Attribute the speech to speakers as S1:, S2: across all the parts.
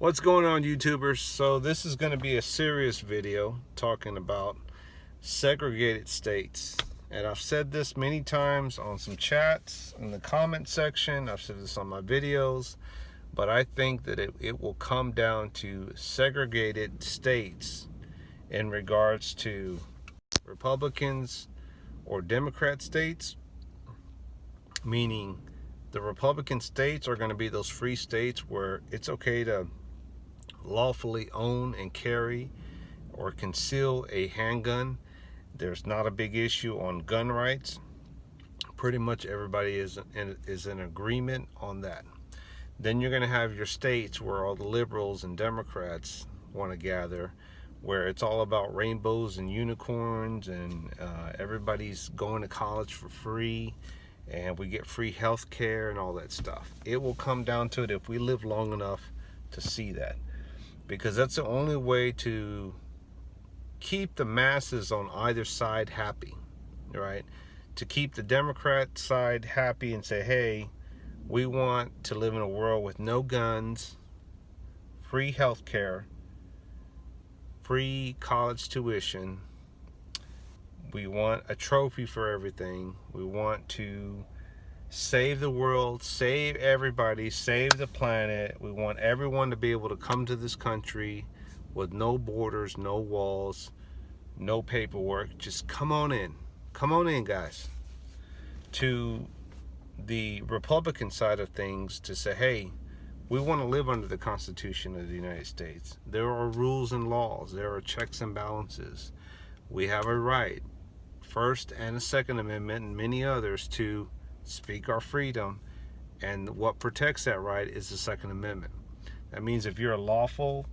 S1: What's going on, YouTubers? So this is going to be a serious video talking about segregated states. And I've said this many times on some chats, in the comment section. I've said this on my videos. But I think that it will come down to segregated states in regards to Republicans or Democrat states. Meaning the Republican states are going to be those free states where it's okay to lawfully own and carry or conceal a handgun. There's not a big issue on gun rights. Pretty much everybody is in agreement on that. Then you're going to have your states where all the liberals and Democrats want to gather, where it's all about rainbows and unicorns, and everybody's going to college for free, and we get free health care and all that stuff. It will come down to it if we live long enough to see that, because that's the only way to keep the masses on either side happy, right? To keep the Democrat side happy and say, hey, we want to live in a world with no guns, free health care, free college tuition. We want a trophy for everything. We want to save the world, save everybody, save the planet. We want everyone to be able to come to this country with no borders, no walls, no paperwork. Just come on in. Come on in, guys. To the Republican side of things, to say, hey, we want to live under the Constitution of the United States. There are rules and laws. There are checks and balances. We have a right, First and the Second Amendment and many others, to speak our freedom, and what protects that right is the Second Amendment. That means if you're a lawful,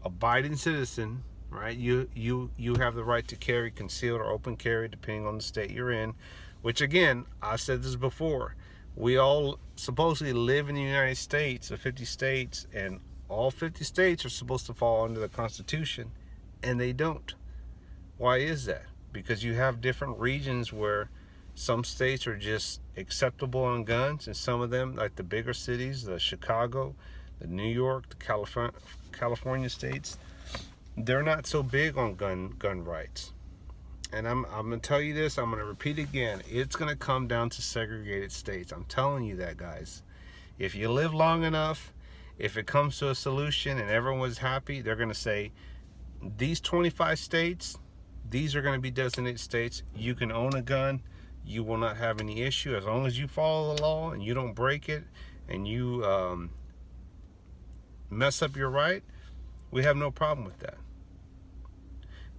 S1: abiding citizen, right, you have the right to carry concealed or open carry depending on the state you're in, which, again, I've said this before, we all supposedly live in the United States, the 50 states, and all 50 states are supposed to fall under the Constitution, and they don't. Why is that? Because you have different regions where some states are just acceptable on guns, and some of them, like the bigger cities, the Chicago, the New York, the California states, they're not so big on gun rights. And I'm going to tell you this, I'm going to repeat again, it's going to come down to segregated states. I'm telling you that, guys. If you live long enough, if it comes to a solution and everyone's happy, they're going to say, these 25 states, these are going to be designated states. You can own a gun. You will not have any issue as long as you follow the law and you don't break it and you mess up your right. We have no problem with that.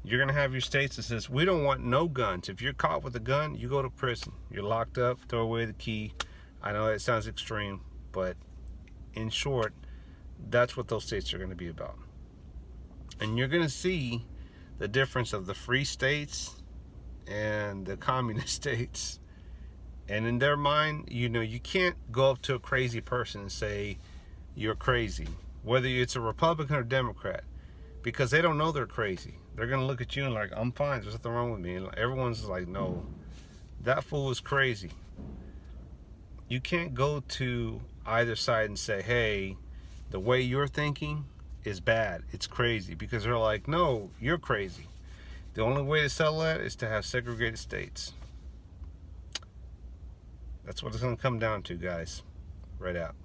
S1: You're going to have your states that says, we don't want no guns. If you're caught with a gun, you go to prison. You're locked up, throw away the key. I know that sounds extreme, but in short, that's what those states are going to be about. And you're going to see the difference of the free states and the communist states. And in their mind, you can't go up to a crazy person and say you're crazy, whether it's a Republican or Democrat, because they don't know they're crazy. They're going to look at you and like, I'm fine, there's nothing wrong with me. And everyone's like, no, that fool is crazy. You can't go to either side and say, hey, the way you're thinking is bad, it's crazy, because they're like, no, you're crazy. The only way to settle that is to have segregated states. That's what it's going to come down to, guys. Right out.